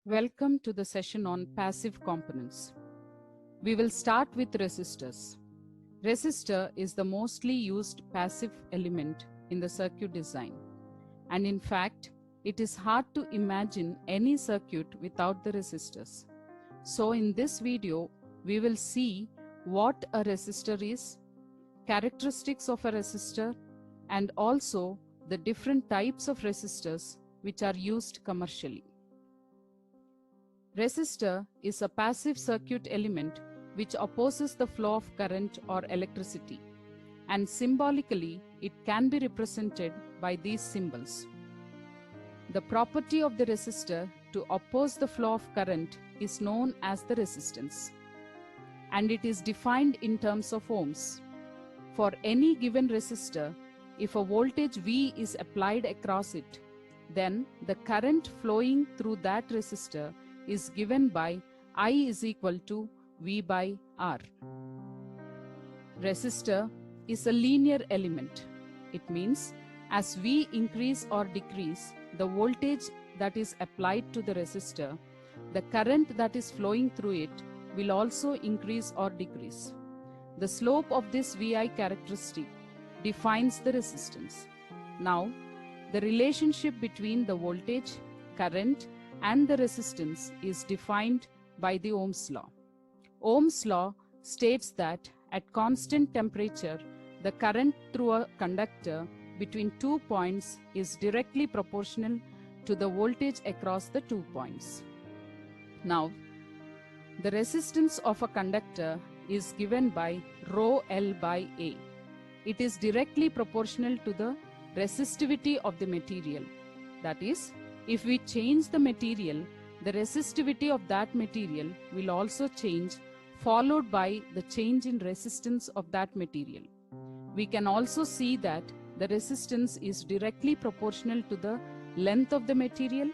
Welcome to the session on passive components. We will start with resistors. Resistor is the mostly used passive element in the circuit design. And in fact, it is hard to imagine any circuit without the resistors. So in this video, we will see what a resistor is, characteristics of a resistor, and also the different types of resistors which are used commercially. Resistor is a passive circuit element which opposes the flow of current or electricity, and symbolically it can be represented by these symbols. The property of the resistor to oppose the flow of current is known as the resistance, and it is defined in terms of ohms. For any given resistor, if a voltage V is applied across it, then the current flowing through that resistor is given by I is equal to V by R. Resistor is a linear element. It means as V increase or decrease the voltage that is applied to the resistor, the current that is flowing through it will also increase or decrease. The slope of this VI characteristic defines the resistance. Now, the relationship between the voltage, current, and the resistance is defined by the Ohm's law. Ohm's law states that at constant temperature, the current through a conductor between 2 points is directly proportional to the voltage across the 2 points. Now, the resistance of a conductor is given by rho L by A. It is directly proportional to the resistivity of the material. That is, if we change the material, the resistivity of that material will also change, followed by the change in resistance of that material. We can also see that the resistance is directly proportional to the length of the material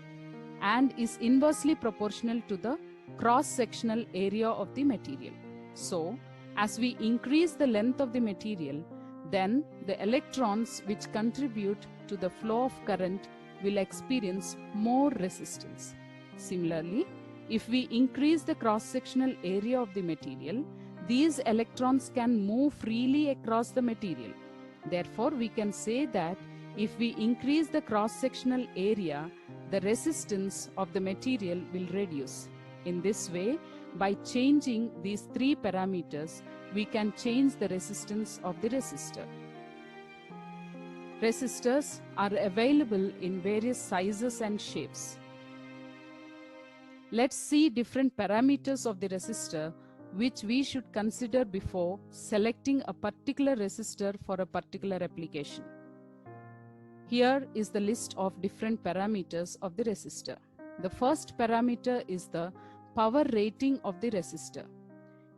and is inversely proportional to the cross-sectional area of the material. So, as we increase the length of the material, then the electrons which contribute to the flow of current will experience more resistance. Similarly, if we increase the cross-sectional area of the material, these electrons can move freely across the material. Therefore, we can say that if we increase the cross-sectional area, the resistance of the material will reduce. In this way, by changing these three parameters, we can change the resistance of the resistor. Resistors are available in various sizes and shapes. Let's see different parameters of the resistor which we should consider before selecting a particular resistor for a particular application. Here is the list of different parameters of the resistor. The first parameter is the power rating of the resistor.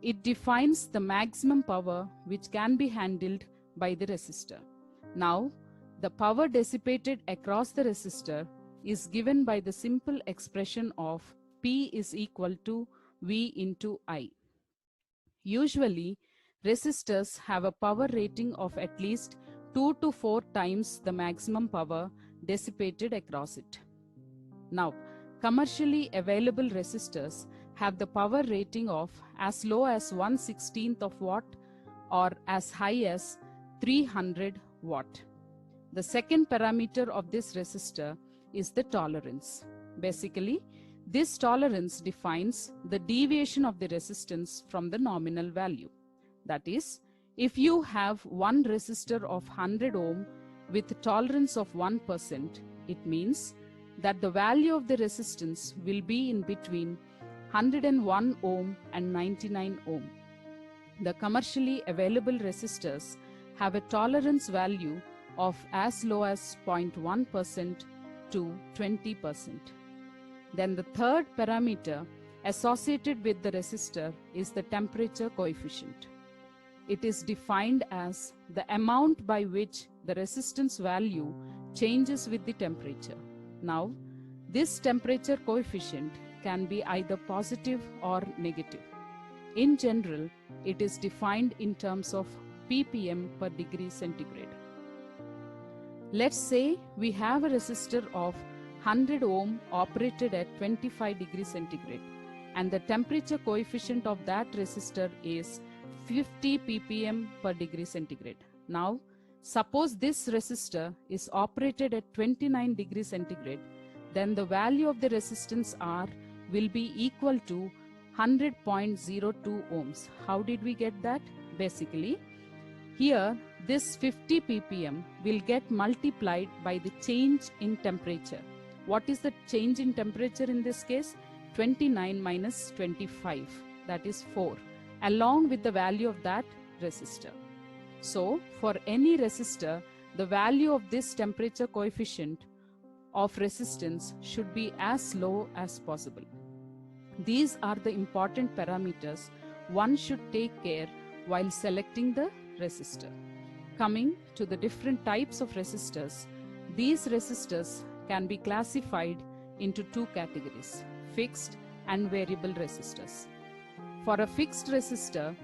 It defines the maximum power which can be handled by the resistor. Now, the power dissipated across the resistor is given by the simple expression of P is equal to V into I. Usually, resistors have a power rating of at least 2 to 4 times the maximum power dissipated across it. Now, commercially available resistors have the power rating of as low as 1/16 of watt or as high as 300 watt. The second parameter of this resistor is the tolerance. Basically, this tolerance defines the deviation of the resistance from the nominal value. That is, if you have one resistor of 100 ohm with a tolerance of 1%, it means that the value of the resistance will be in between 101 ohm and 99 ohm. The commercially available resistors have a tolerance value of as low as 0.1% to 20%. Then the third parameter associated with the resistor is the temperature coefficient. It is defined as the amount by which the resistance value changes with the temperature. Now, this temperature coefficient can be either positive or negative. In general, it is defined in terms of ppm per degree centigrade. Let's say we have a resistor of 100 ohm operated at 25 degrees centigrade, and the temperature coefficient of that resistor is 50 ppm per degree centigrade. Now, suppose this resistor is operated at 29 degrees centigrade, then the value of the resistance R will be equal to 100.02 ohms. How did we get that? Basically, here this 50 ppm will get multiplied by the change in temperature. What is the change in temperature in this case? 29 minus 25, that is 4, along with the value of that resistor. So, for any resistor, the value of this temperature coefficient of resistance should be as low as possible. These are the important parameters one should take care while selecting the resistor. Coming to the different types of resistors, these resistors can be classified into two categories: fixed and variable resistors. For a fixed resistor,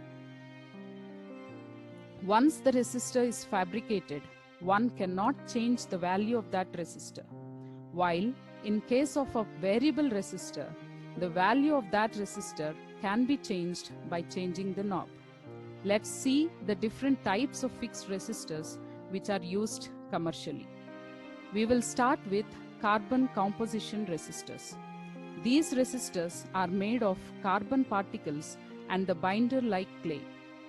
once the resistor is fabricated, one cannot change the value of that resistor. While in case of a variable resistor, the value of that resistor can be changed by changing the knob. Let's see the different types of fixed resistors which are used commercially. We will start with carbon composition resistors. These resistors are made of carbon particles and the binder like clay.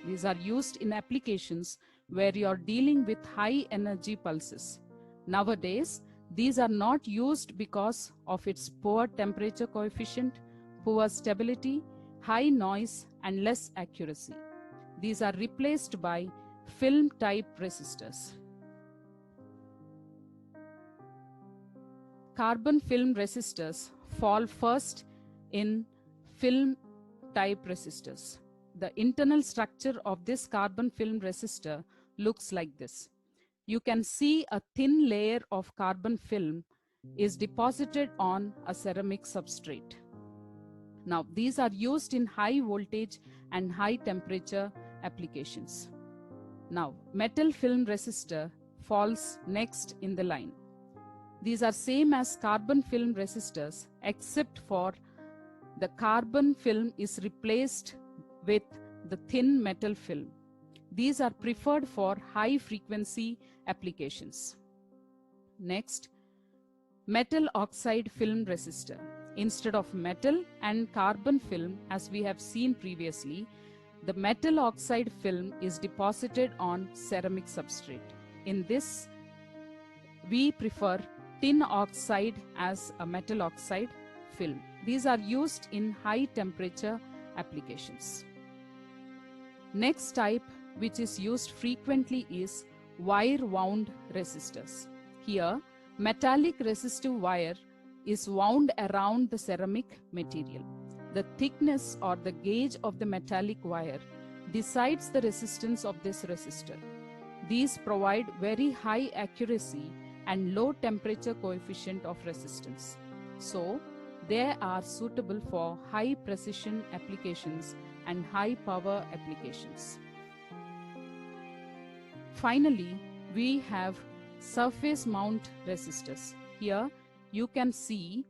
These are used in applications where you are dealing with high energy pulses. Nowadays, these are not used because of its poor temperature coefficient, poor stability, high noise, and less accuracy. These are replaced by film type resistors. Carbon film resistors fall first in film type resistors. The internal structure of this carbon film resistor looks like this. You can see a thin layer of carbon film is deposited on a ceramic substrate. Now, these are used in high voltage and high temperature applications. Now, metal film resistor falls next in the line. These are same as carbon film resistors, except for the carbon film is replaced with the thin metal film. These are preferred for high frequency applications. Next, metal oxide film resistor. Instead of metal and carbon film, as we have seen previously, the metal oxide film is deposited on ceramic substrate. In this, we prefer tin oxide as a metal oxide film. These are used in high temperature applications. Next type, which is used frequently, is wire wound resistors. Here, metallic resistive wire is wound around the ceramic material. The thickness or the gauge of the metallic wire decides the resistance of this resistor. These provide very high accuracy and low temperature coefficient of resistance. So, they are suitable for high precision applications and high power applications. Finally, we have surface mount resistors. Here, you can see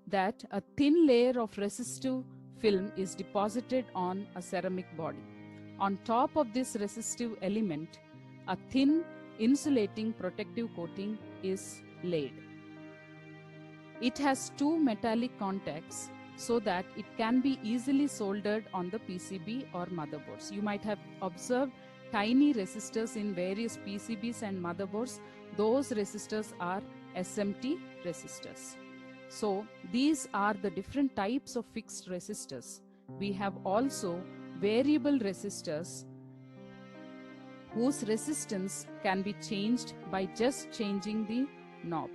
that a thin layer of resistive film is deposited on a ceramic body. On top of this resistive element, a thin insulating protective coating is laid. It has two metallic contacts so that it can be easily soldered on the PCB or motherboards. You might have observed tiny resistors in various PCBs and motherboards. Those resistors are SMT resistors. So these are the different types of fixed resistors. We have also variable resistors whose resistance can be changed by just changing the knob.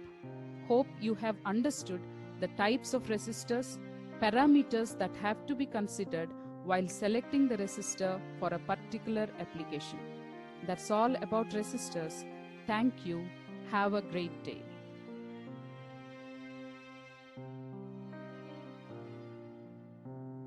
Hope you have understood the types of resistors, parameters that have to be considered while selecting the resistor for a particular application. That's all about resistors. Thank you. Have a great day.